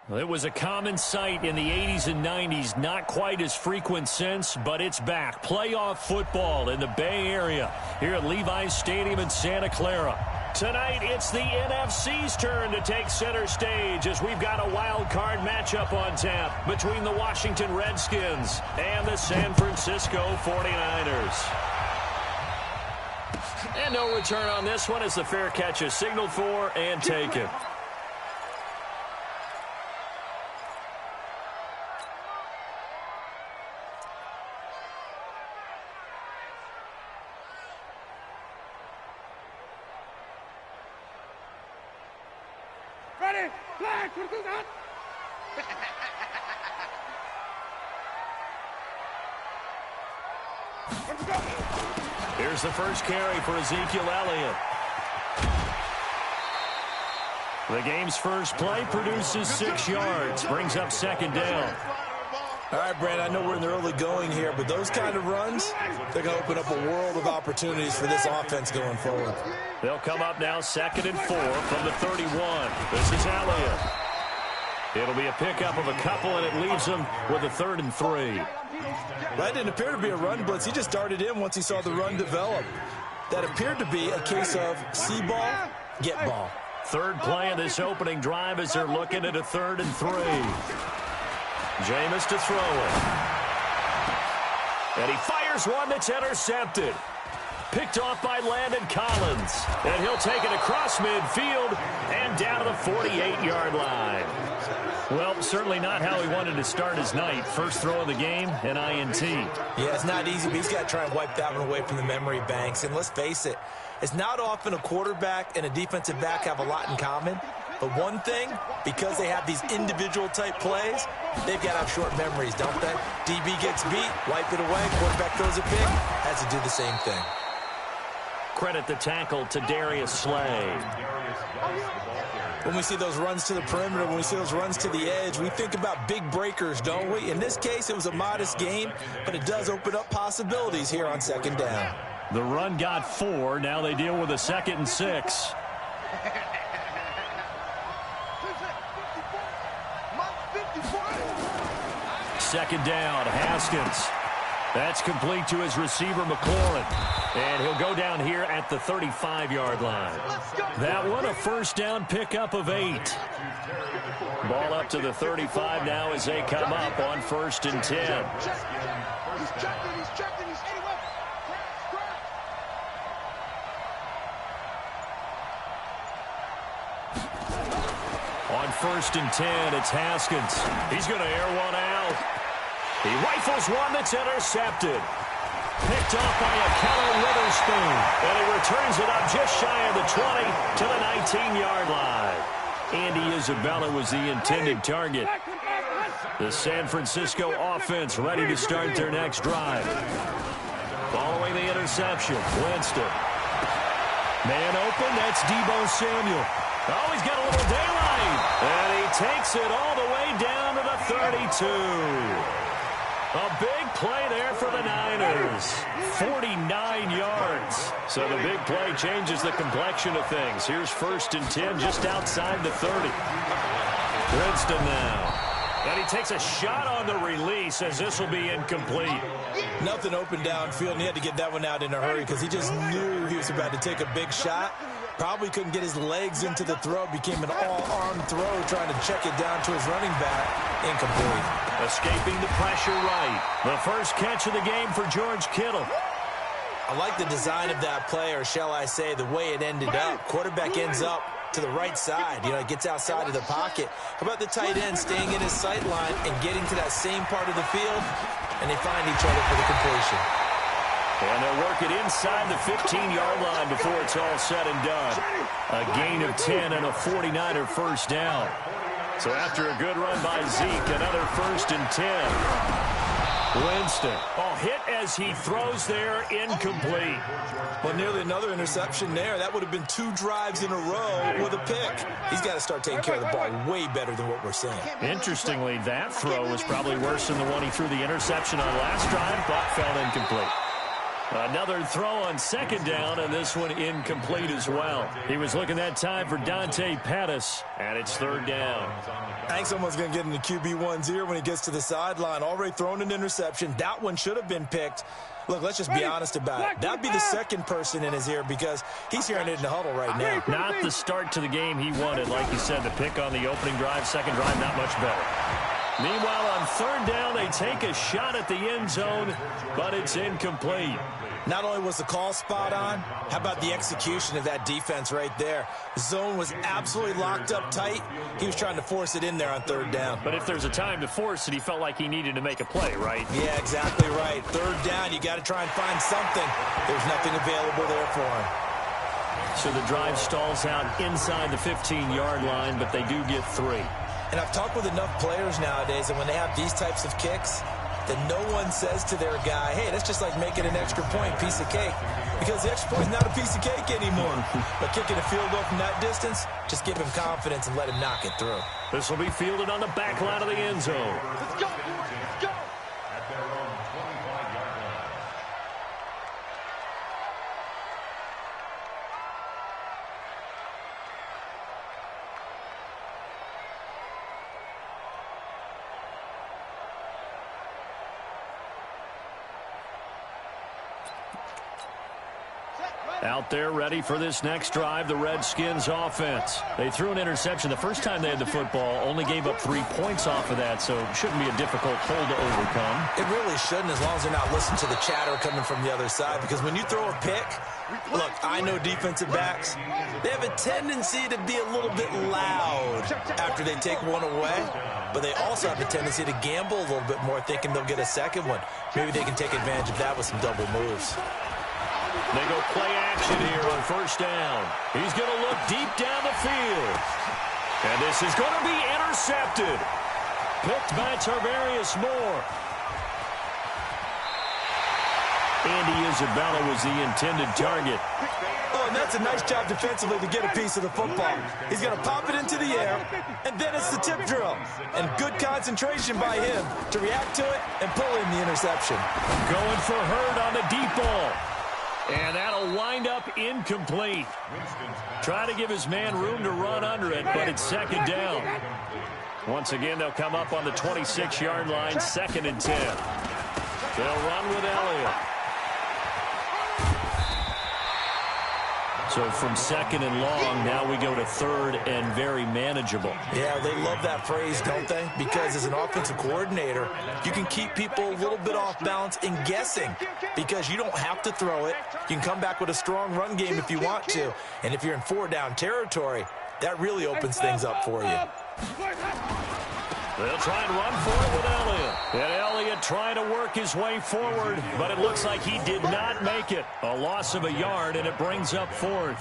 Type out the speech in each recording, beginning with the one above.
Well, it was a common sight in the 80s and 90s, not quite as frequent since, but it's back. Playoff football in the Bay Area here at Levi's Stadium in Santa Clara. Tonight, it's the NFC's turn to take center stage as we've got a wild card matchup on tap between the Washington Redskins and the San Francisco 49ers. And no return on this one as the fair catch is signaled for and taken. Ready? Flag! Here's the first carry for Ezekiel Elliott. The game's first play produces 6 yards, brings up second down. All right, Brad, I know we're in the early going here, but those kind of runs, they're going to open up a world of opportunities for this offense going forward. They'll come up now 2nd and 4 from the 31. This is Elliott. It'll be a pickup of a couple, and it leaves them with a 3rd and 3. That didn't appear to be a run blitz. He just darted in once he saw the run develop. That appeared to be a case of see ball, get ball. Third play of this opening drive as they're looking at a 3rd and 3. Jameis to throw it. And he fires one that's intercepted. Picked off by Landon Collins. And he'll take it across midfield and down to the 48-yard line. Well, certainly not how he wanted to start his night. First throw of the game, an INT. Yeah, it's not easy, but he's got to try and wipe that one away from the memory banks. And let's face it, it's not often a quarterback and a defensive back have a lot in common. But one thing, because they have these individual type plays, they've got to have short memories, don't they? DB gets beat, wipe it away, quarterback throws a pick, has to do the same thing. Credit the tackle to Darius Slay. When we see those runs to the perimeter, when we see those runs to the edge, we think about big breakers, don't we? In this case, it was a modest game, but it does open up possibilities here on 2nd down. The run got 4. Now they deal with a 2nd and 6. Second down, Haskins. That's complete to his receiver, McLaurin. And he'll go down here at the 35-yard line. That one, a first down pickup of 8. Ball up to the 35 now as they come up on 1st and 10. On 1st and 10, it's Haskins. He's going to air one out. He rifles one that's intercepted. Picked off by a Keller Witherspoon. And he returns it up just shy of the 20 to the 19-yard line. Andy Isabella was the intended target. The San Francisco offense ready to start their next drive. Following the interception, Winston. Man open, that's Deebo Samuel. Oh, he's got a little daylight. And he takes it all the way down to the 32. A big play there for the Niners. 49 yards. So the big play changes the complexion of things. Here's 1st and 10 just outside the 30. Winston now. And he takes a shot on the release as this will be incomplete. Nothing open downfield, and he had to get that one out in a hurry because he just knew he was about to take a big shot. Probably couldn't get his legs into the throw. Became an all-arm throw trying to check it down to his running back. Incomplete. Escaping the pressure right. The first catch of the game for George Kittle. I like the design of that play, or shall I say the way it ended up. Quarterback ends up to the right side. You know, it gets outside of the pocket. How about the tight end staying in his sight line and getting to that same part of the field? And they find each other for the completion. And they'll work it inside the 15-yard line before it's all said and done. A gain of 10 and a 49er first down. So after a good run by Zeke, another 1st and 10. Winston. Oh, hit as he throws there, incomplete. Well, nearly another interception there. That would have been 2 drives in a row with a pick. He's got to start taking care of the ball way better than what we're seeing. Interestingly, that throw was probably worse than the one he threw the interception on last drive, but fell incomplete. Another throw on second down, and this one incomplete as well. He was looking that time for Dante Pettis, and it's third down. I think someone's going to get into QB1's ear when he gets to the sideline. Already thrown an interception. That one should have been picked. Look, let's just be honest about it. That'd be the second person in his ear because he's hearing it in the huddle right now. Not the start to the game he wanted. Like you said, the pick on the opening drive, second drive, not much better. Meanwhile, on third down, they take a shot at the end zone, but it's incomplete. Not only was the call spot on, how about the execution of that defense right there? The zone was absolutely locked up tight. He was trying to force it in there on third down. But if there's a time to force it, he felt like he needed to make a play, right? Yeah, exactly right. Third down, you got to try and find something. There's nothing available there for him. So the drive stalls out inside the 15-yard line, but they do get 3. And I've talked with enough players nowadays, and when they have these types of kicks, that no one says to their guy, hey, that's just like making an extra point, piece of cake. Because the extra point is not a piece of cake anymore. But kicking a field goal from that distance, just give him confidence and let him knock it through. This will be fielded on the back line of the end zone. Let's go, boys. Let's go. Out there ready for this next drive, the Redskins offense. They threw an interception the first time they had the football, only gave up 3 points off of that, so it shouldn't be a difficult hole to overcome. It really shouldn't, as long as they're not listening to the chatter coming from the other side, because when you throw a pick, look, I know defensive backs, they have a tendency to be a little bit loud after they take one away, but they also have a tendency to gamble a little bit more, thinking they'll get a second one. Maybe they can take advantage of that with some double moves. They go play action here on first down. He's going to look deep down the field. And this is going to be intercepted. Picked by Tarvarius Moore. Andy Isabella was the intended target. Oh, and that's a nice job defensively to get a piece of the football. He's going to pop it into the air, and then it's the tip drill. And good concentration by him to react to it and pull in the interception. Going for Hurd on the deep ball. And that'll wind up incomplete. Trying to give his man room to run under it, but it's second down. Once again, they'll come up on the 26-yard line, 2nd and 10. They'll run with Elliott. So from second and long, now we go to third and very manageable. Yeah, they love that phrase, don't they? Because as an offensive coordinator, you can keep people a little bit off balance and guessing because you don't have to throw it. You can come back with a strong run game if you want to. And if you're in 4-down territory, that really opens things up for you. They'll try and run for it with Elliott. And Elliott trying to work his way forward, but it looks like he did not make it. A loss of a yard, and it brings up 4th.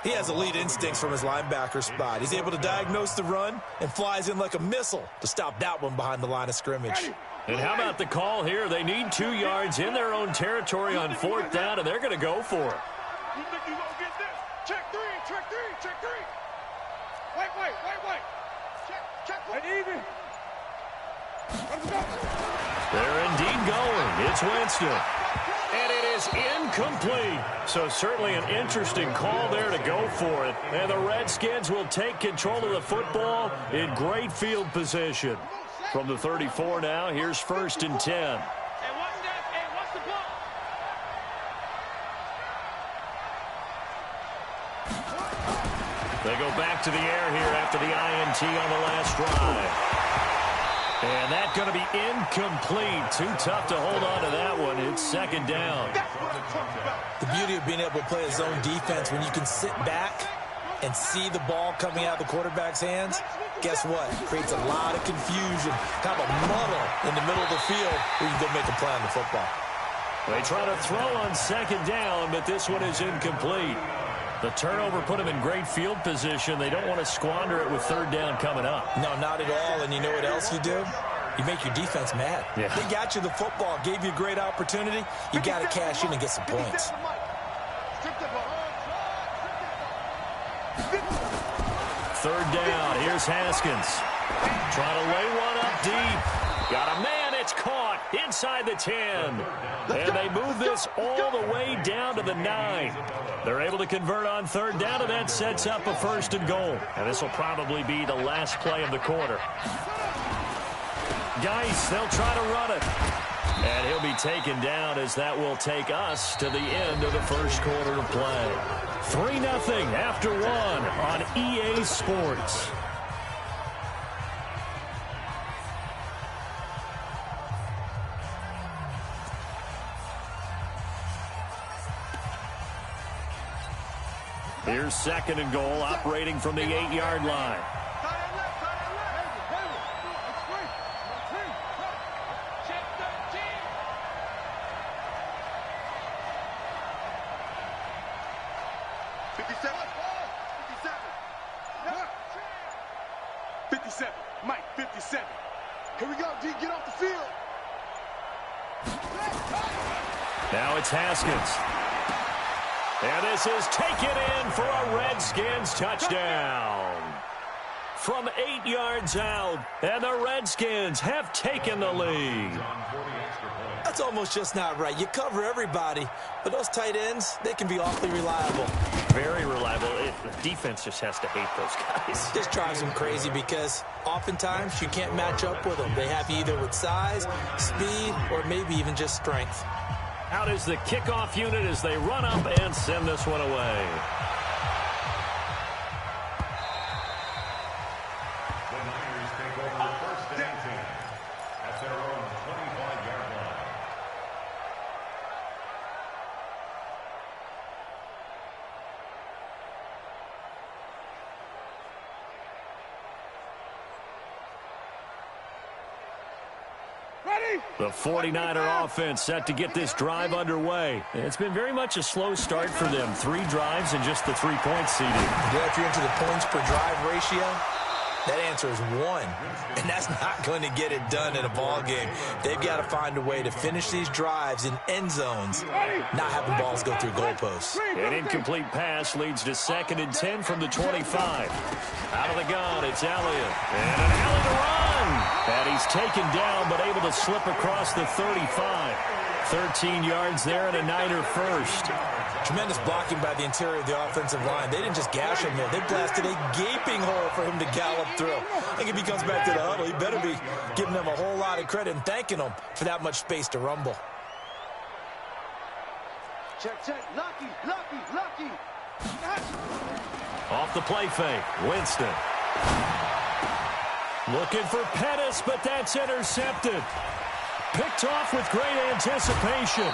He has elite instincts from his linebacker spot. He's able to diagnose the run and flies in like a missile to stop that one behind the line of scrimmage. And how about the call here? They need 2 yards in their own territory on 4th down, and they're going to go for it. You think you gonna get this? Check 3, check 3, check 3. Wait. Check 4. Easy. Let's go. They're indeed going. It's Winston. And it is incomplete. So certainly an interesting call there to go for it. And the Redskins will take control of the football in great field position. From the 34 now, here's 1st and 10. Hey, what's the ball? They go back to the air here after the INT on the last drive. And that's going to be incomplete. Too tough to hold on to that one. It's 2nd down. The beauty of being able to play a zone defense when you can sit back and see the ball coming out of the quarterback's hands, guess what? It creates a lot of confusion, kind of a muddle in the middle of the field where you can go make a play on the football. They try to throw on 2nd down, but this one is incomplete. The turnover put them in great field position. They don't want to squander it with 3rd down coming up. No, not at all. And you know what else you do? You make your defense mad. Yeah. They got you the football, gave you a great opportunity. You got to cash in and get some points. 3rd down. Here's Haskins. Trying to lay one up deep. Got a man at It's caught inside the 10. And they move this all the way down to the 9. They're able to convert on third down, and that sets up a 1st and goal. And this will probably be the last play of the quarter. Geis, they'll try to run it. And he'll be taken down as that will take us to the end of the first quarter of play. 3-0 after 1 on EA Sports. Here's 2nd and goal, operating from the 8-yard line. Mike, 57. Here we go, D. Get off the field. Now it's Haskins. And this is taken in for a Redskins touchdown. From 8 yards out, and the Redskins have taken the lead. That's almost just not right. You cover everybody, but those tight ends, they can be awfully reliable. Very reliable. The defense just has to hate those guys. This drives them crazy because oftentimes you can't match up with them. They have you either with size, speed, or maybe even just strength. Out is the kickoff unit as they run up and send this one away. The Niners take over 1st and 10 at their own 25-yard line. The 49er offense set to get this drive underway. It's been very much a slow start for them. 3 drives and just the 3-point seeding. Yeah, if you're into the points per drive ratio, that answer is 1. And that's not going to get it done in a ball game. They've got to find a way to finish these drives in end zones, not having balls go through goalposts. An incomplete pass leads to 2nd and 10 from the 25. Out of the gun, it's Elliott. And an alley to run. And he's taken down, but able to slip across the 35. 13 yards there and a Niner first. Tremendous blocking by the interior of the offensive line. They didn't just gash him there. They blasted a gaping hole for him to gallop through. I think if he comes back to the huddle, he better be giving them a whole lot of credit and thanking them for that much space to rumble. Check, check. Lucky, lucky, lucky. Off the play fake, Winston. Looking for Pettis, but that's intercepted. Picked off with great anticipation.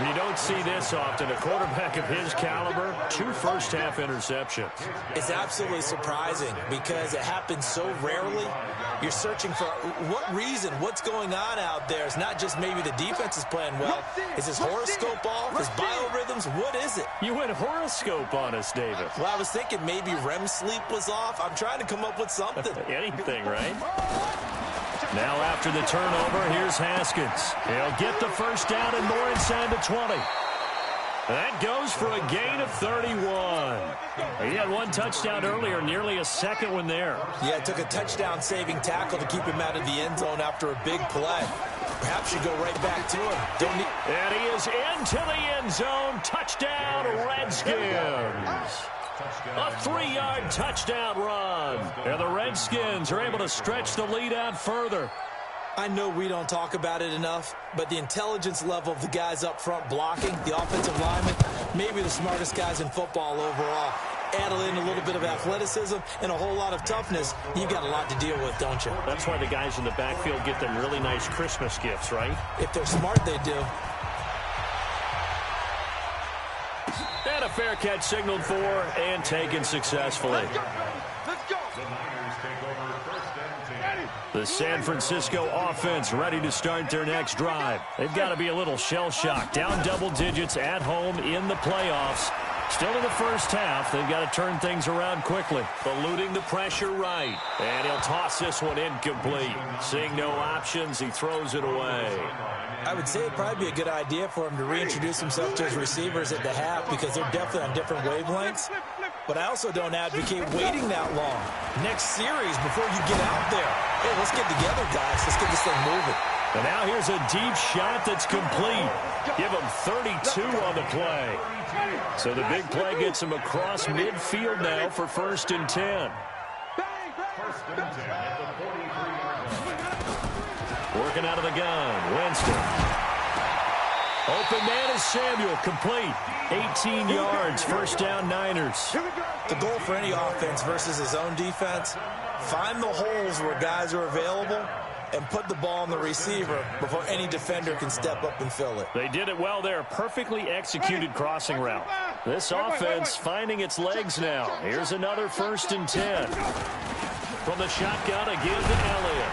You don't see this often. A quarterback of his caliber, 2 first-half interceptions. It's absolutely surprising because it happens so rarely. You're searching for what reason, what's going on out there. It's not just maybe the defense is playing well. Is his horoscope off? His biorhythms? What is it? You went horoscope on us, David. Well, I was thinking maybe REM sleep was off. I'm trying to come up with something. Anything, right? Now after the turnover, here's Haskins. He'll get the first down and more inside the 20. That goes for a gain of 31. He had 1 touchdown earlier, nearly a 2nd one there. Yeah, it took a touchdown-saving tackle to keep him out of the end zone after a big play. Perhaps you go right back to him. And he is into the end zone. Touchdown, Redskins. A 3-yard touchdown run. And the Redskins are able to stretch the lead out further. I know we don't talk about it enough, but the intelligence level of the guys up front blocking, the offensive linemen, maybe the smartest guys in football overall. Add in a little bit of athleticism and a whole lot of toughness, you've got a lot to deal with, don't you? That's why the guys in the backfield get them really nice Christmas gifts, right? If they're smart, they do. And a fair catch signaled for and taken successfully. Let's go. Let's go. The Niners take over 1st and 10. The San Francisco offense ready to start their next drive. They've got to be a little shell-shocked. Down double digits at home in the playoffs. Still in the first half. They've got to turn things around quickly. Eluding the pressure right. And he'll toss this one incomplete. Seeing no options, he throws it away. I would say it'd probably be a good idea for him to reintroduce himself to his receivers at the half because they're definitely on different wavelengths. but I also don't advocate waiting that long. Next series before you get out there. Hey, let's get together, guys. Let's get this thing moving. And now here's a deep shot that's complete. Give him 32 on the play. So the big play gets him across midfield now for 1st and 10. First and 10 at the 43-yard line. Working out of the gun, Winston. Open man is Samuel, complete. 18 yards, 1st down Niners. The goal for any offense versus his own defense, find the holes where guys are available and put the ball on the receiver before any defender can step up and fill it. They did it well there. Perfectly executed crossing route. This offense finding its legs now. Here's another 1st and 10. From the shotgun again to Elliott.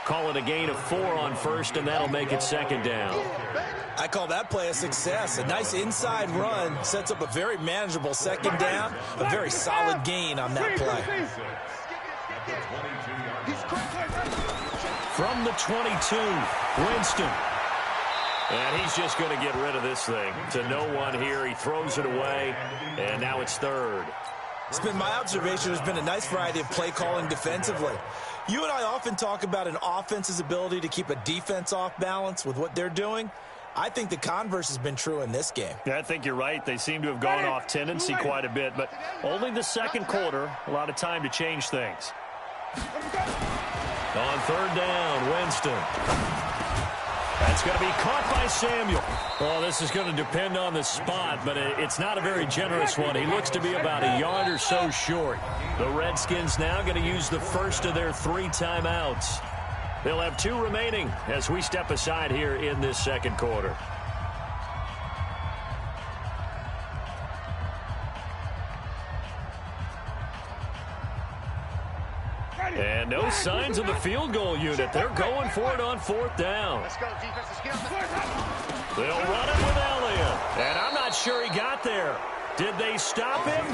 Call it a gain of 4 on 1st, and that'll make it 2nd down. I call that play a success. A nice inside run sets up a very manageable 2nd down, a very solid gain on that play. From the 22, Winston. And he's just going to get rid of this thing. To no one here. He throws it away, and now it's 3rd. It's been my observation there's been a nice variety of play calling defensively. You and I often talk about an offense's ability to keep a defense off balance with what they're doing. I think the converse has been true in this game. Yeah, I think you're right. They seem to have gone off tendency quite a bit, but only the 2nd quarter, a lot of time to change things. On 3rd down, Winston. That's going to be caught by Samuel. Well, this is going to depend on the spot, but it's not a very generous one. He looks to be about a yard or so short. The Redskins now going to use the 1st of their 3 timeouts. They'll have 2 remaining as we step aside here in this 2nd quarter. And no signs of the field goal unit. They're going for it on 4th down. Let's go, defense. Let's get on the They'll run it with Elliott. And I'm not sure he got there. Did they stop him?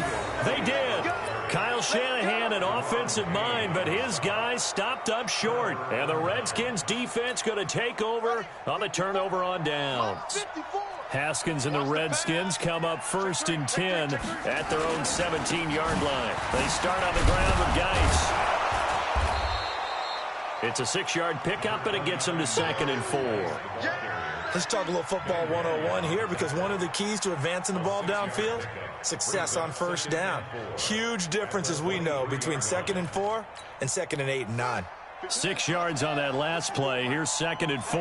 They did. Kyle Shanahan, an offensive mind, but his guys stopped up short. And the Redskins defense going to take over on the turnover on downs. Haskins and the Redskins come up 1st and 10 at their own 17-yard line. They start on the ground with Geis. It's a 6-yard pickup, and it gets them to 2nd and 4. Let's talk a little football 101 here, because one of the keys to advancing the ball downfield, success on 1st down. Huge difference, as we know, between 2nd and 4 and 2nd and 8 and 9. 6 yards on that last play. Here's 2nd and 4.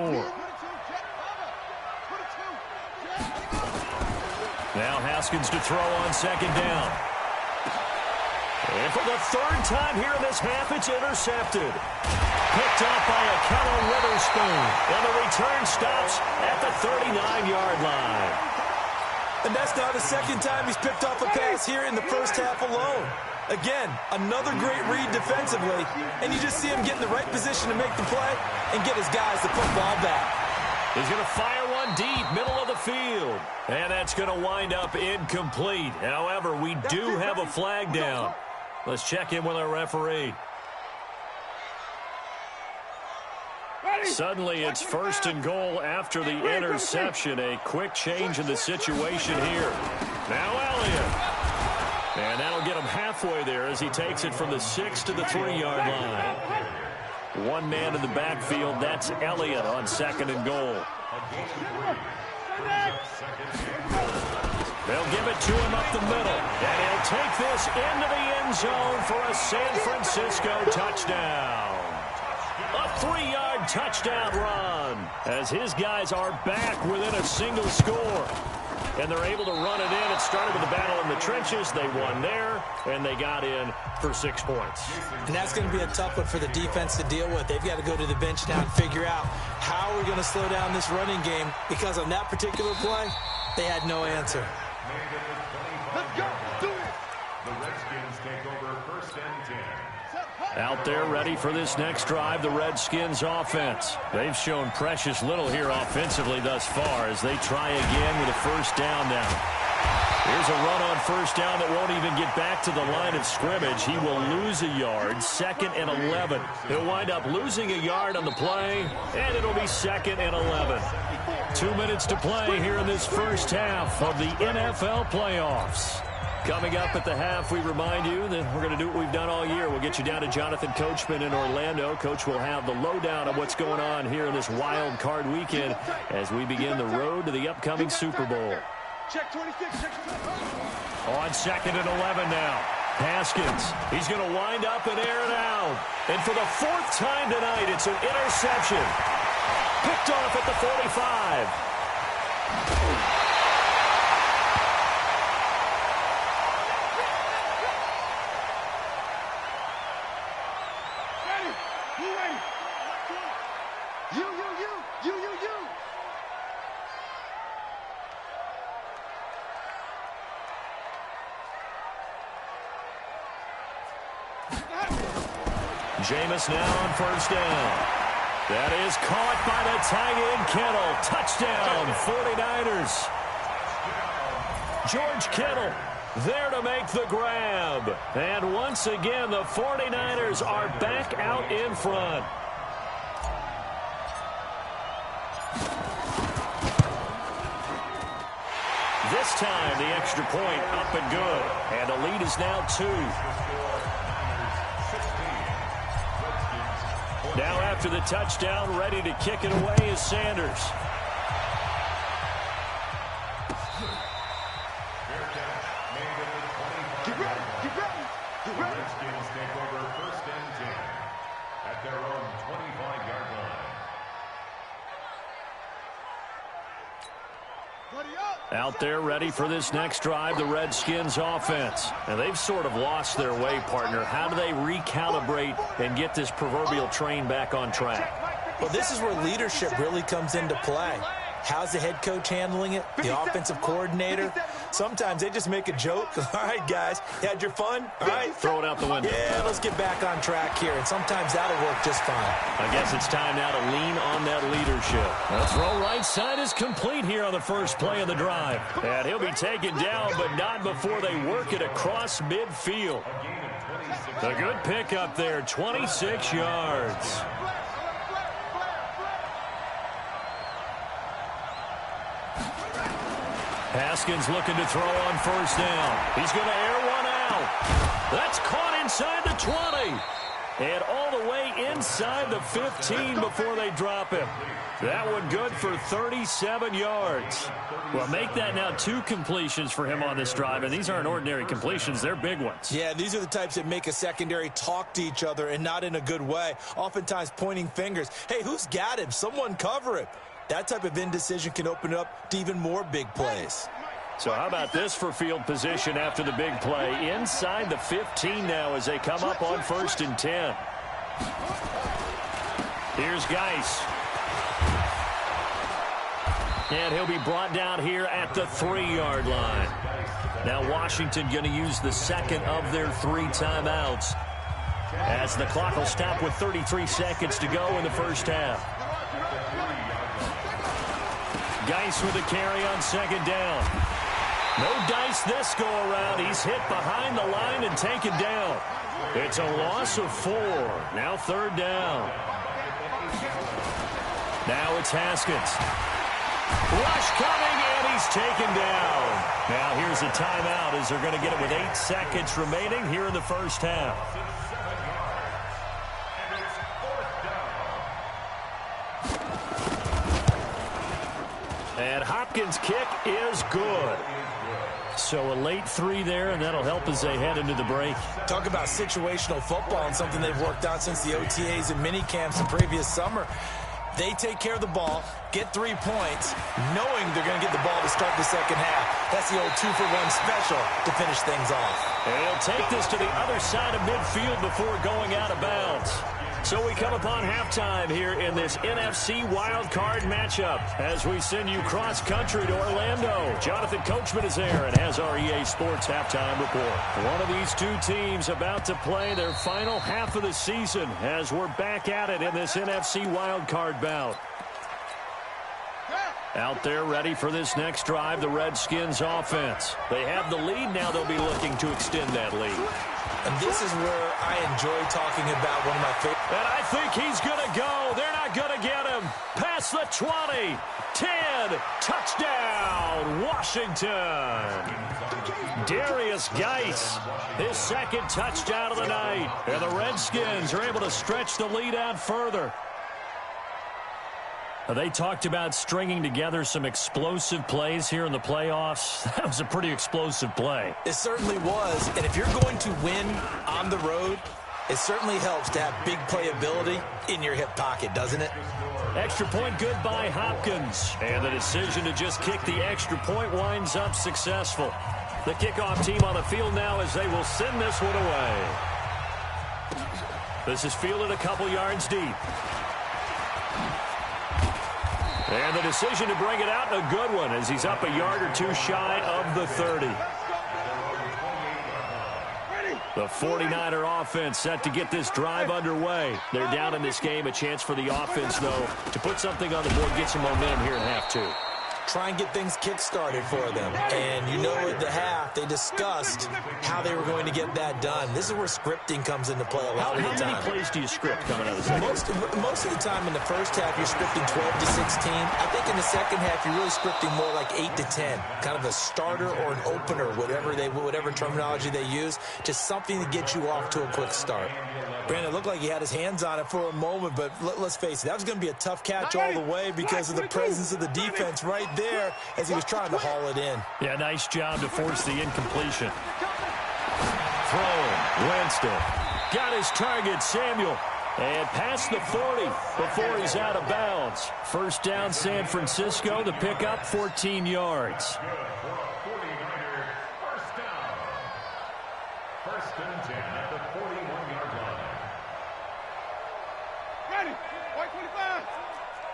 Now Haskins to throw on 2nd down. And for the 3rd time here in this half, it's intercepted. Picked off by a Keller Witherspoon. And the return stops at the 39-yard line. And that's now the 2nd time he's picked off a pass here in the 1st half alone. Again, another great read defensively, and you just see him get in the right position to make the play and get his guys the football back. He's going to fire one deep, middle of the field. And that's going to wind up incomplete. However, we do have a flag down. Let's check in with our referee. Suddenly, it's 1st and goal after the interception. A quick change in the situation here. Now Elliott. And that'll get him halfway there as he takes it from the 6 to the 3-yard line. One man in the backfield. That's Elliott on 2nd and goal. They'll give it to him up the middle. And he'll take this into the end zone for a San Francisco touchdown. A 3-yard touchdown run as his guys are back within a single score. And they're able to run it in. It started with a battle in the trenches. They won there, and they got in for 6 points. And that's going to be a tough one for the defense to deal with. They've got to go to the bench now and figure out how we're going to slow down this running game, because on that particular play, they had no answer. Let's go. Do it. The Redskins take over 1st and 10. Out there ready for this next drive, the Redskins offense. They've shown precious little here offensively thus far as they try again with a 1st down now. Here's a run on 1st down that won't even get back to the line of scrimmage. He will lose a yard, 2nd and 11. He'll wind up losing a yard on the play, and it'll be 2nd and 11. 2 minutes to play here in this 1st half of the NFL playoffs. Coming up at the half, we remind you that we're going to do what we've done all year. We'll get you down to Jonathan Coachman in Orlando. Coach will have the lowdown of what's going on here in this wild card weekend as we begin the road to the upcoming Super Bowl. Check 26, check 26. On 2nd and 11 now. Haskins, he's going to wind up and air it out. And for the 4th time tonight, it's an interception. Picked off at the 45. Jameis now on 1st down. That is caught by the tight end Kittle. Touchdown, 49ers. George Kittle there to make the grab. And once again, the 49ers are back out in front. This time, the extra point up and good. And the lead is now 2. Now after the touchdown, ready to kick it away is Sanders. Get ready, get ready, get ready. Redskins take over 1st and 10 at their own 25-yard line. Out there ready for this next drive, the Redskins offense. And they've sort of lost their way, partner. How do they recalibrate and get this proverbial train back on track? Well, this is where leadership really comes into play. How's the head coach handling it? The offensive coordinator? Sometimes they just make a joke. All right, guys, you had your fun? All right. Throw it out the window. Yeah, let's get back on track here. And sometimes that'll work just fine. I guess it's time now to lean on that leadership. The throw right side is complete here on the first play of the drive. And he'll be taken down, but not before they work it across midfield. A good pickup there, 26 yards. Haskins looking to throw on 1st down. He's going to air one out. That's caught inside the 20. And all the way inside the 15 before they drop him. That one good for 37 yards. Well, make that now 2 completions for him on this drive. And these aren't ordinary completions. They're big ones. Yeah, these are the types that make a secondary talk to each other and not in a good way. Oftentimes pointing fingers. Hey, who's got him? Someone cover him. That type of indecision can open it up to even more big plays. So how about this for field position after the big play? Inside the 15 now as they come up on 1st and 10. Here's Geis. And he'll be brought down here at the 3-yard line. Now Washington going to use the 2nd of their 3 timeouts as the clock will stop with 33 seconds to go in the first half. Geis with a carry on 2nd down. No dice this go around. He's hit behind the line and taken down. It's a loss of 4. Now 3rd down. Now it's Haskins. Rush coming, and he's taken down. Now here's a timeout as they're going to get it with 8 seconds remaining here in the first half. And Hopkins' kick is good. So a late 3 there, and that'll help as they head into the break. Talk about situational football and something they've worked on since the OTAs and mini camps the previous summer. They take care of the ball, get 3 points, knowing they're going to get the ball to start the second half. That's the old 2-for-1 special to finish things off. And he'll take this to the other side of midfield before going out of bounds. So we come upon halftime here in this NFC wildcard matchup as we send you cross-country to Orlando. Jonathan Coachman is there and has our EA Sports halftime report. One of these 2 teams about to play their final half of the season as we're back at it in this NFC wildcard bout. Out there ready for this next drive, the Redskins offense. They have the lead. Now they'll be looking to extend that lead. And this is where I enjoy talking about one of my favorite. And I think he's going to go. They're not going to get him. past the 20. 10. Touchdown, Washington. Darius Geis, his second touchdown of the night. And the Redskins are able to stretch the lead out further. They talked about stringing together some explosive plays here in the playoffs. That was a pretty explosive play. It certainly was. And if you're going to win on the road, it certainly helps to have big playability in your hip pocket, doesn't it? Extra point good by Hopkins. And the decision to just kick the extra point winds up successful. The kickoff team on the field now as they will send this one away. This is fielded a couple yards deep. And the decision to bring it out, a good one, as he's up a yard or two shy of the 30. The 49er offense set to get this drive underway. They're down in this game. A chance for the offense, though, to put something on the board, get some momentum here in half two. Try and get things kick-started for them. And you know at the half, they discussed how they were going to get that done. This is where scripting comes into play a lot of the time. How many plays do you script coming out of the second? Most of the time in the first half, you're scripting 12 to 16. I think in the second half, you're really scripting more like 8 to 10. Kind of a starter or an opener, whatever terminology they use. Just something to get you off to a quick start. Brandon, it looked like he had his hands on it for a moment, but let's face it, that was going to be a tough catch all the way because of the presence of the defense right there as he was trying to haul it in. Yeah, nice job to force the incompletion. Throwing, Winston. Got his target, Samuel. And past the 40 before he's out of bounds. First down, San Francisco. The pickup, 14 yards. First and 10 at the 41-yard line. Ready. White 25.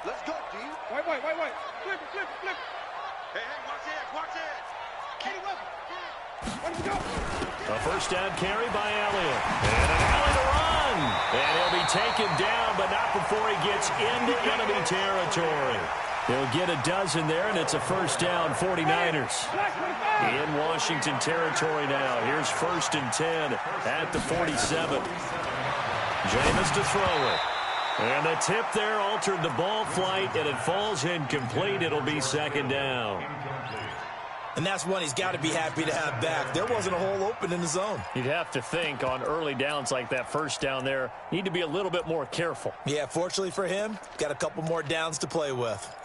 Let's go, D. White. Flip it. Hey, watch it. Katie Russell. Where we go? A first down carry by Elliott. And an alley to run. And he'll be taken down, but not before he gets into enemy territory. He'll get a dozen there, and it's a first down, 49ers. In Washington territory now. Here's first and 10 at the 47. Jameis to throw it. And the tip there altered the ball flight, and it falls incomplete. It'll be second down. And that's one he's got to be happy to have back. There wasn't a hole open in the zone. You'd have to think on early downs like that first down there, need to be a little bit more careful. Yeah, fortunately for him, got a couple more downs to play with.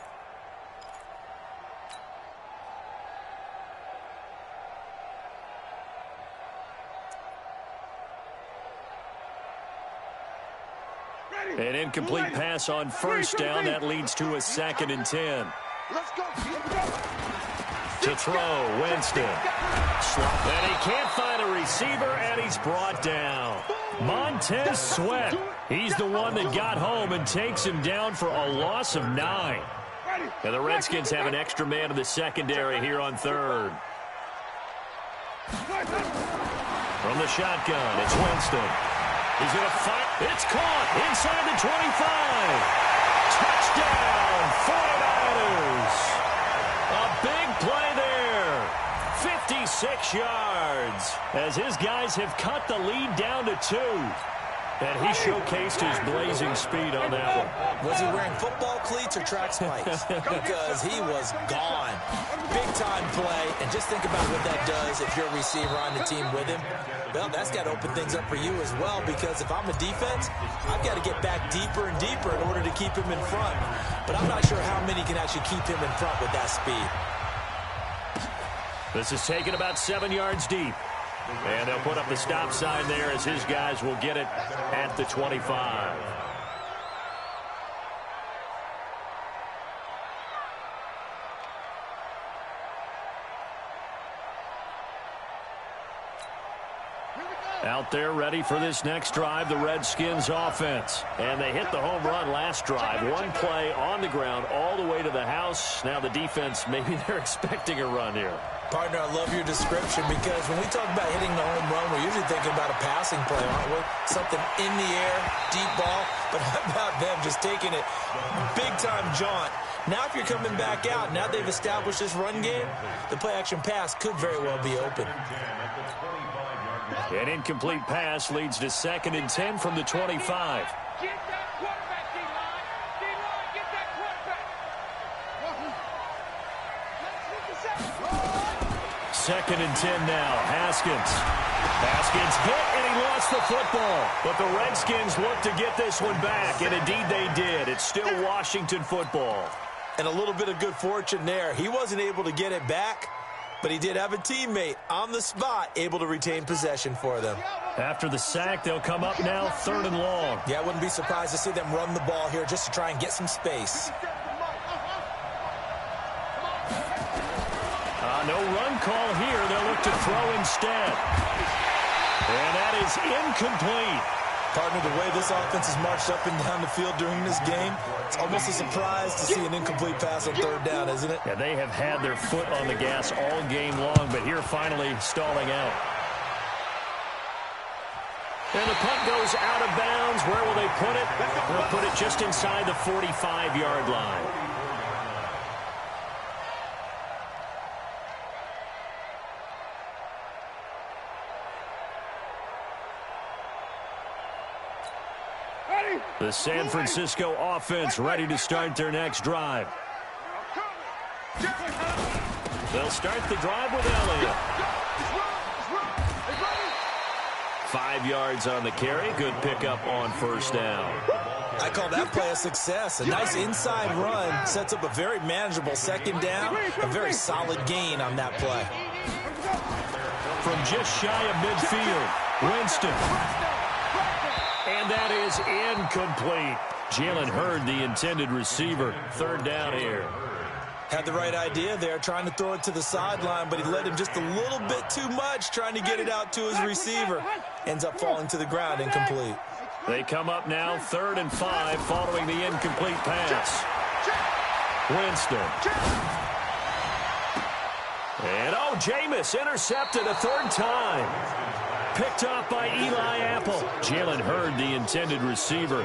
An incomplete pass on first down. That leads to a second and 10. Let's go. To throw, Winston. And he can't find a receiver, and he's brought down. Montez Sweat. He's the one that got home and takes him down for a loss of 9. And the Redskins have an extra man in the secondary here on third. From the shotgun, it's Winston. He's going to fight. It's caught inside the 25. Touchdown, 49ers. A big play there. 56 yards as his guys have cut the lead down to 2. And he showcased his blazing speed on that one. Was he wearing football cleats or track spikes? Because he was gone. Big-time play, and just think about what that does if you're a receiver on the team with him. Well, that's got to open things up for you as well, because if I'm a defense, I've got to get back deeper and deeper in order to keep him in front. But I'm not sure how many can actually keep him in front with that speed. This is taken about 7 yards deep. And they'll put up the stop sign there as his guys will get it at the 25. Out there ready for this next drive, the Redskins offense. And they hit the home run last drive. One play on the ground all the way to the house. Now the defense, maybe they're expecting a run here. Partner, I love your description, because when we talk about hitting the home run, we're usually thinking about a passing play, aren't we? Something in the air, deep ball. But how about them just taking it big-time jaunt? Now if you're coming back out, now they've established this run game, the play-action pass could very well be open. An incomplete pass leads to second and 10 from the 25. Get that quarterback, D-line. D-line, get that quarterback. 2nd and 10 now. Haskins. Haskins hit, and he lost the football. But the Redskins look to get this one back, and indeed they did. It's still Washington football. And a little bit of good fortune there. He wasn't able to get it back, but he did have a teammate on the spot able to retain possession for them. After the sack, they'll come up now 3rd and long. Yeah, I wouldn't be surprised to see them run the ball here just to try and get some space. No run call here. They'll look to throw instead. And that is incomplete. Partner, the way this offense has marched up and down the field during this game, it's almost a surprise to see an incomplete pass on 3rd down, isn't it? Yeah, they have had their foot on the gas all game long, but here finally stalling out. And the punt goes out of bounds. Where will they put it? They'll put it just inside the 45-yard line. The San Francisco offense ready to start their next drive. They'll start the drive with Elliott. 5 yards on the carry. Good pickup on 1st down. I call that play a success. A nice inside run sets up a very manageable 2nd down. A very solid gain on that play. From just shy of midfield, Winston. And that is incomplete. Jalen Hurd, the intended receiver. 3rd down here. Had the right idea there, trying to throw it to the sideline, but he led him just a little bit too much, trying to get it out to his receiver. Ends up falling to the ground, incomplete. They come up now 3rd and 5 following the incomplete pass. Winston. And, Jameis intercepted a 3rd time. Picked off by Eli Apple. Jalen Hurd, the intended receiver.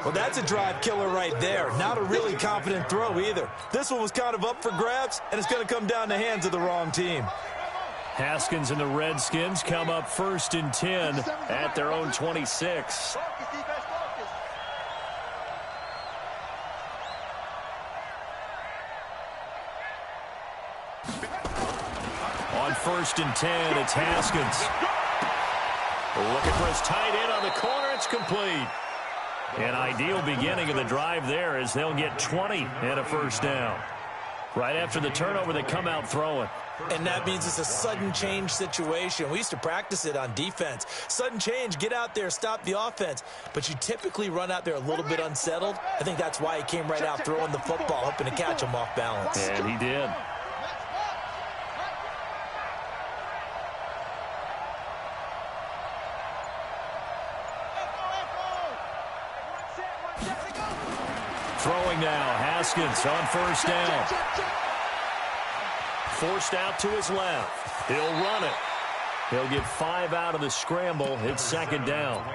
Well, that's a drive killer right there. Not a really confident throw either. This one was kind of up for grabs, and it's going to come down the hands of the wrong team. Haskins and the Redskins come up 1st and 10 at their own 26. On 1st and 10, it's Haskins. Looking for his tight end on the corner. It's complete. An ideal beginning of the drive there as they'll get 20 and a 1st down. Right after the turnover, they come out throwing. And that means it's a sudden change situation. We used to practice it on defense. Sudden change, get out there, stop the offense. But you typically run out there a little bit unsettled. I think that's why he came right out throwing the football, hoping to catch him off balance. And he did. Throwing now, Haskins on 1st down. Forced out to his left. He'll run it. He'll get 5 out of the scramble. It's 2nd down.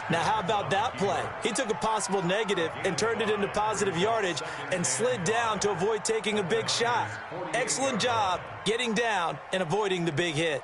Now, how about that play? He took a possible negative and turned it into positive yardage and slid down to avoid taking a big shot. Excellent job getting down and avoiding the big hit.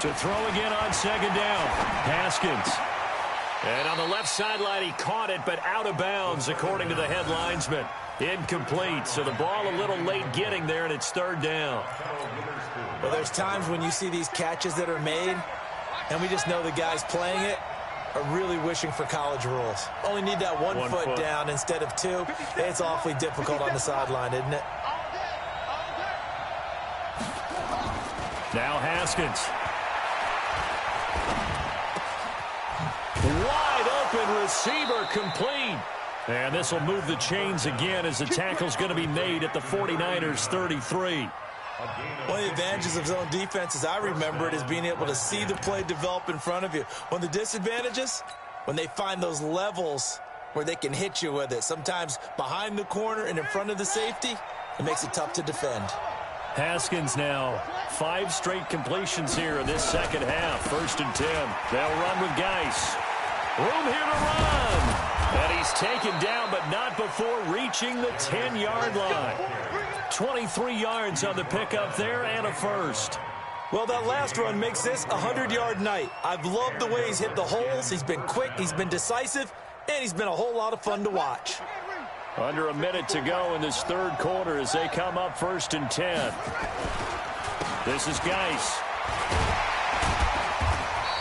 To throw again on 2nd down. Haskins. And on the left sideline, he caught it, but out of bounds, according to the head linesman. Incomplete. So the ball a little late getting there, and it's 3rd down. Well, there's times when you see these catches that are made, and we just know the guys playing it are really wishing for college rules. Only need that one foot down instead of 2. It's awfully difficult on the sideline, isn't it? Now Haskins. Wide open receiver, complete. And this will move the chains again as the tackle's going to be made at the 49ers 33. One of the advantages of zone defense, as I remember it, is being able to see the play develop in front of you. One of the disadvantages, when they find those levels where they can hit you with it, sometimes behind the corner and in front of the safety, it makes it tough to defend. Haskins now, 5 straight completions here in this 2nd half. 1st and 10. They'll run with Geis. Room here to run. And he's taken down, but not before reaching the 10-yard line. 23 yards on the pickup there and a first. Well, that last run makes this a 100-yard night. I've loved the way he's hit the holes. He's been quick, he's been decisive, and he's been a whole lot of fun to watch. Under a minute to go in this third quarter as they come up 1st and 10. This is Geis.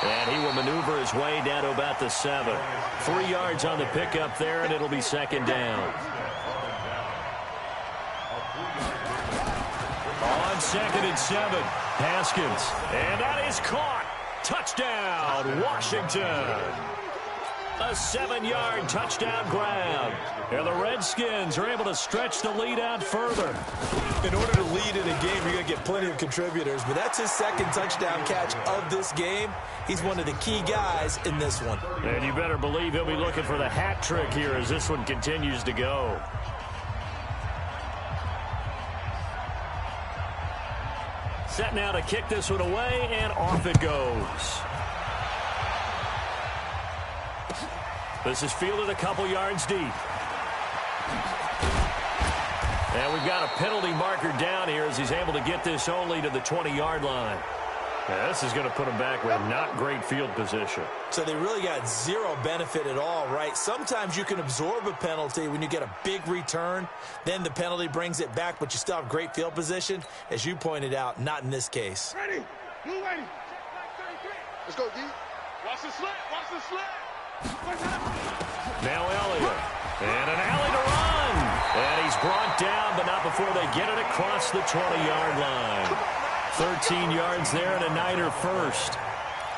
And he will maneuver his way down to about the 7. 3 yards on the pickup there, and it'll be 2nd down. On 2nd and 7, Haskins. And that is caught. Touchdown, Washington. A 7-yard touchdown grab. And the Redskins are able to stretch the lead out further. In order to lead in a game, you're going to get plenty of contributors, but that's his 2nd touchdown catch of this game. He's one of the key guys in this one. And you better believe he'll be looking for the hat trick here as this one continues to go. Set now to kick this one away, and off it goes. This is fielded a couple yards deep. And we've got a penalty marker down here as he's able to get this only to the 20-yard line. Yeah, this is going to put him back with not great field position. So they really got zero benefit at all, right? Sometimes you can absorb a penalty when you get a big return. Then the penalty brings it back, but you still have great field position. As you pointed out, not in this case. Ready. Blue ready. Let's go, D. Watch the slant. Watch the slant. Now Elliott. And an alley to run. And he's brought down, but not before they get it across the 20-yard line. 13 yards there and a Niner first.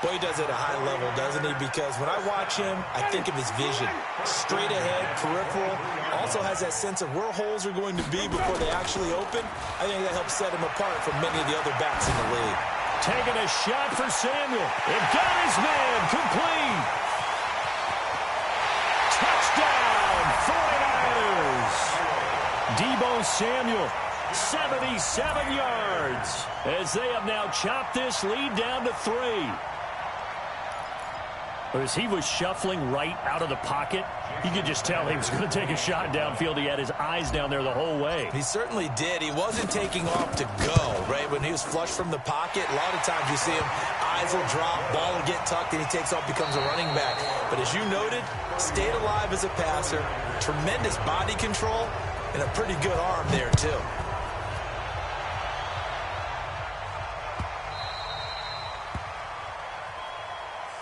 Boy, he does it at a high level, doesn't he? Because when I watch him, I think of his vision. Straight ahead, peripheral. Also has that sense of where holes are going to be before they actually open. I think that helps set him apart from many of the other backs in the league. Taking a shot for Samuel. It got his man. Complete. Touchdown, 49ers. Deebo Samuel, 77 yards, as they have now chopped this lead down to 3. As he was shuffling right out of the pocket, you could just tell he was going to take a shot downfield. He had his eyes down there the whole way. He certainly did. He wasn't taking off to go, right? When he was flush from the pocket, a lot of times you see him, eyes will drop, ball will get tucked, and he takes off, becomes a running back. But as you noted, stayed alive as a passer, tremendous body control, and a pretty good arm there, too.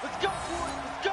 Let's go, boys. Let's go.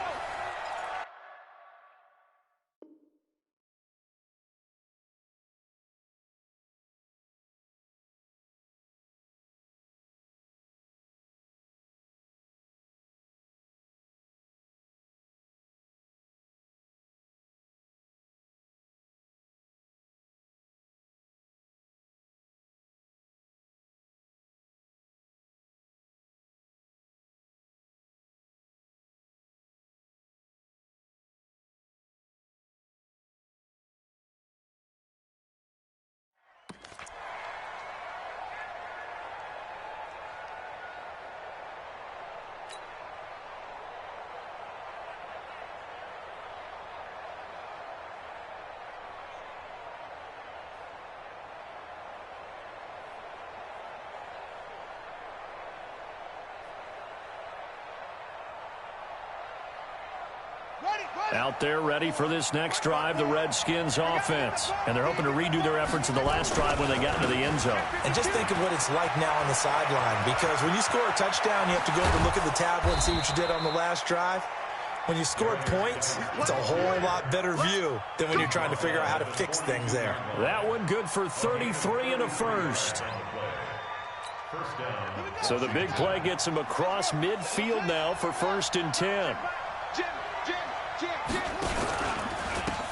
Out there ready for this next drive, the Redskins offense. And they're hoping to redo their efforts in the last drive when they got into the end zone. And just think of what it's like now on the sideline, because when you score a touchdown, you have to go over and look at the tablet and see what you did on the last drive. When you scored points, it's a whole lot better view than when you're trying to figure out how to fix things there. That one good for 33 and a first. So the big play gets him across midfield now for 1st and 10.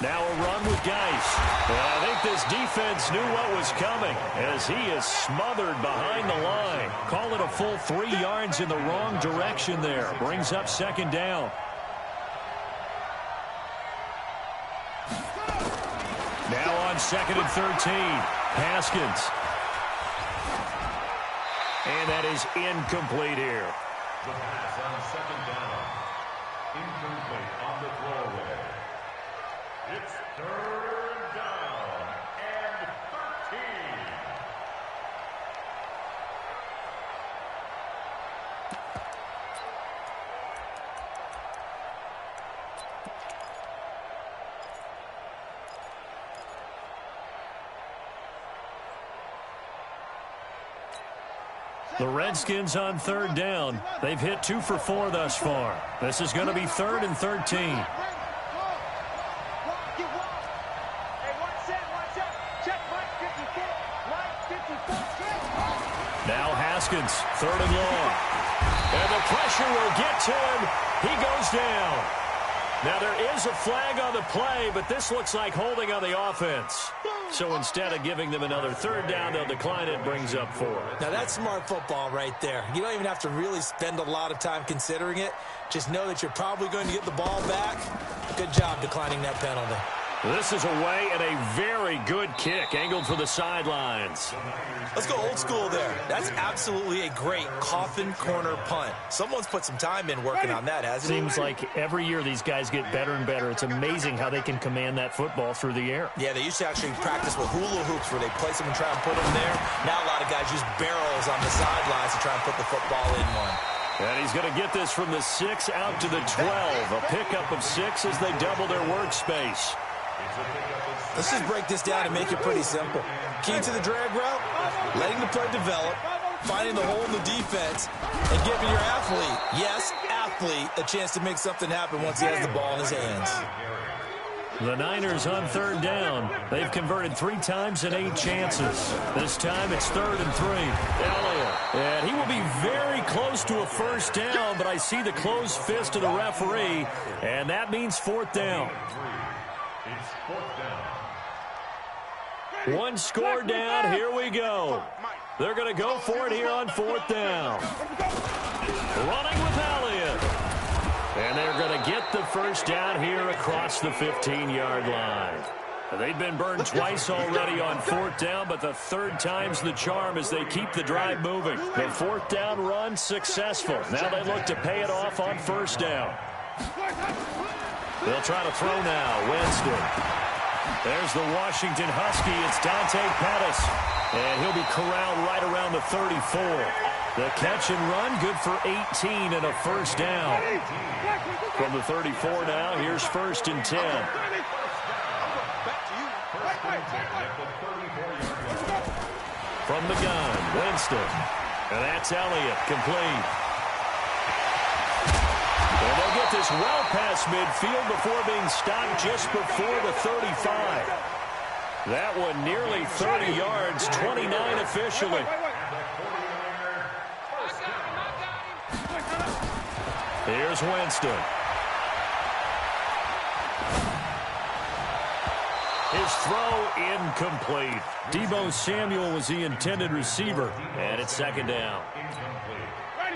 Now a run with Geis. And I think this defense knew what was coming as he is smothered behind the line. Call it a full 3 yards in the wrong direction there. Brings up 2nd down. Now on 2nd and 13. Haskins. And that is incomplete here. The pass on 2nd down. Incomplete on the throwaway. It's 3rd down and 13. The Redskins on 3rd down. They've hit 2 for 4 thus far. This is going to be 3rd and 13. Now Haskins, 3rd and long. And the pressure will get to him. He goes down. Now there is a flag on the play, but this looks like holding on the offense. So instead of giving them another 3rd down, they'll decline it, brings up 4. Now that's smart football right there. You don't even have to really spend a lot of time considering it. Just know that you're probably going to get the ball back. Good job declining that penalty. This is away and a very good kick, angled for the sidelines. Let's go old school there. That's absolutely a great coffin corner punt. Someone's put some time in working on that, hasn't it? Seems like every year these guys get better and better. It's amazing how they can command that football through the air. Yeah, they used to actually practice with hula hoops where they place them and try and put them there. Now a lot of guys use barrels on the sidelines to try and put the football in one. And he's going to get this from the 6 out to the 12. A pickup of 6 as they double their workspace. Let's just break this down and make it pretty simple. Key to the drag route, letting the play develop, finding the hole in the defense, and giving your athlete, yes, athlete, a chance to make something happen once he has the ball in his hands. The Niners on 3rd down. They've converted 3 times in 8 chances. This time it's 3rd and 3. Elliott. And he will be very close to a 1st down, but I see the closed fist of the referee, and that means 4th down. It's 4th down. 1 score down. Here we go. They're going to go for it here on 4th down. Running with Elliott. And they're going to get the 1st down here across the 15-yard line. They've been burned twice already on 4th down, but the 3rd time's the charm as they keep the drive moving. The 4th down run successful. Now they look to pay it off on 1st down. They'll try to throw now. Winston. There's the Washington Husky. It's Dante Pettis. And he'll be corralled right around the 34. The catch and run, good for 18 and a 1st down. From the 34 now, here's 1st and 10. From the gun, Winston. And that's Elliott, complete. And they'll get this well past midfield before being stopped just before the 35. That one nearly 30 yards, 29 officially. Here's Winston. His throw incomplete. Deebo Samuel was the intended receiver, and it's 2nd down.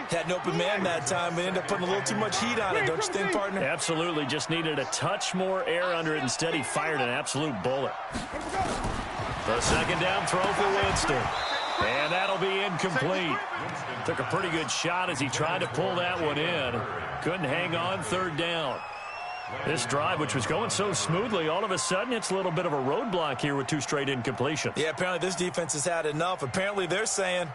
Had an open man that time, but ended up putting a little too much heat on it, don't you think, partner? Absolutely. Just needed a touch more air under it. Instead, he fired an absolute bullet. The 2nd down throw for Winston. And that'll be incomplete. Took a pretty good shot as he tried to pull that one in. Couldn't hang on, 3rd down. This drive, which was going so smoothly, all of a sudden it's a little bit of a roadblock here with 2 straight incompletions. Yeah, apparently this defense has had enough. Apparently they're saying,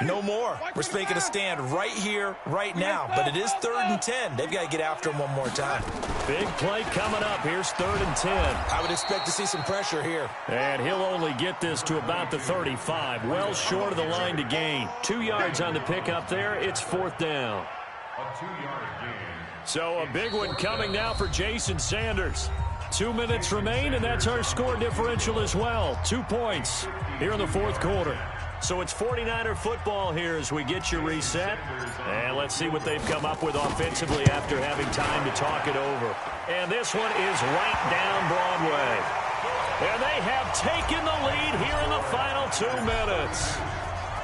no more. We're making a stand right here, right now. But it is 3rd and 10. They've got to get after him one more time. Big play coming up. Here's 3rd and 10. I would expect to see some pressure here. And he'll only get this to about the 35. Well short of the line to gain. 2 yards on the pickup there. It's 4th down. A 2-yard gain. So a big one coming now for Jason Sanders. 2 minutes remain, and that's our score differential as well. 2 points here in the 4th quarter. So it's 49er football here as we get you reset. And let's see what they've come up with offensively after having time to talk it over. And this one is right down Broadway. And they have taken the lead here in the final 2 minutes.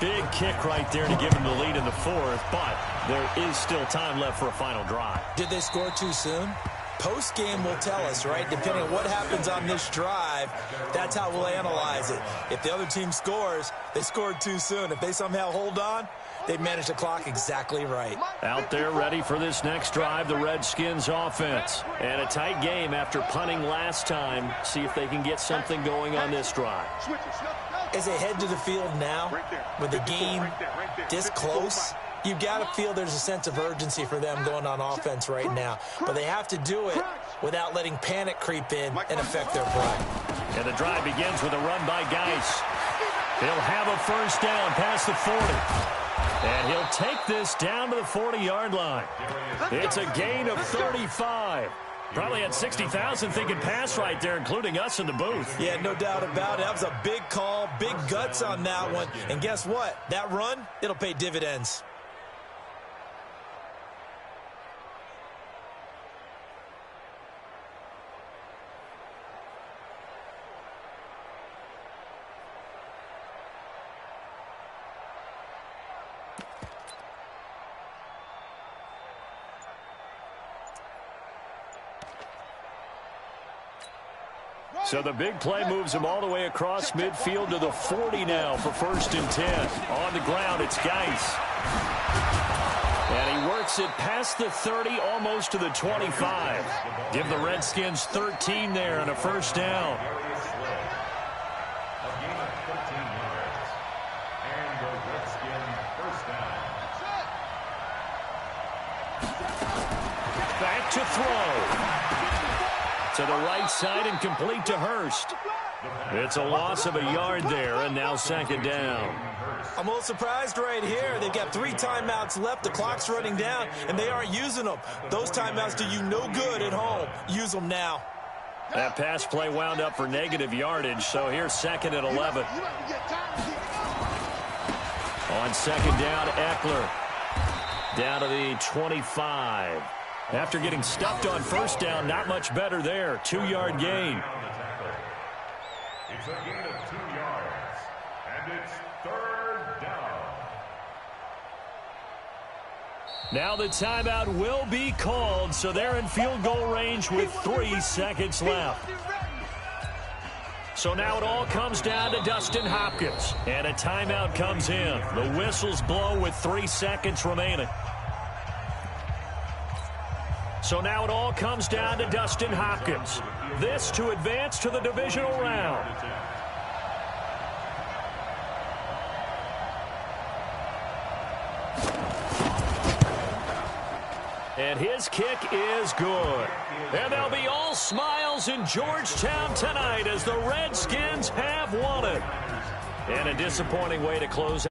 Big kick right there to give them the lead in the 4th, but there is still time left for a final drive. Did they score too soon? post-game will tell us, right? Depending on what happens on this drive, that's how we'll analyze it. If the other team scores, they scored too soon. If they somehow hold on, they managed the clock exactly right. Out there ready for this next drive, the Redskins offense. And a tight game after punting last time. See if they can get something going on this drive. As they head to the field now, with the game this close, you've got to feel there's a sense of urgency for them going on offense right now. But they have to do it without letting panic creep in and affect their play. And the drive begins with a run by Geis. He'll have a first down past the 40. And he'll take this down to the 40-yard line. It's a gain of 35. Probably had 60,000 thinking pass right there, including us in the booth. Yeah, no doubt about it. That was a big call, big guts on that one. And guess what? That run, it'll pay dividends. So the big play moves him all the way across midfield to the 40 now for 1st and 10. On the ground, it's Geis. And he works it past the 30, almost to the 25. Give the Redskins 13 there and a first down. Back to throw. To the right side and complete to Hurst. It's a loss of a yard there, and now 2nd down. I'm a little surprised right here. They've got 3 timeouts left. The clock's running down, and they aren't using them. Those timeouts do you no good at home. Use them now. That pass play wound up for negative yardage, so here's 2nd and 11. On 2nd down, Eckler. Down to the 25. After getting stuffed on 1st down, not much better there. 2-yard gain. It's a gain of 2 yards, and it's 3rd down. Now the timeout will be called, so they're in field goal range with 3 seconds left. So now it all comes down to Dustin Hopkins, and a timeout comes in. The whistles blow with 3 seconds remaining. So now it all comes down to Dustin Hopkins. This to advance to the divisional round. And his kick is good. And they'll be all smiles in Georgetown tonight as the Redskins have won it. And a disappointing way to close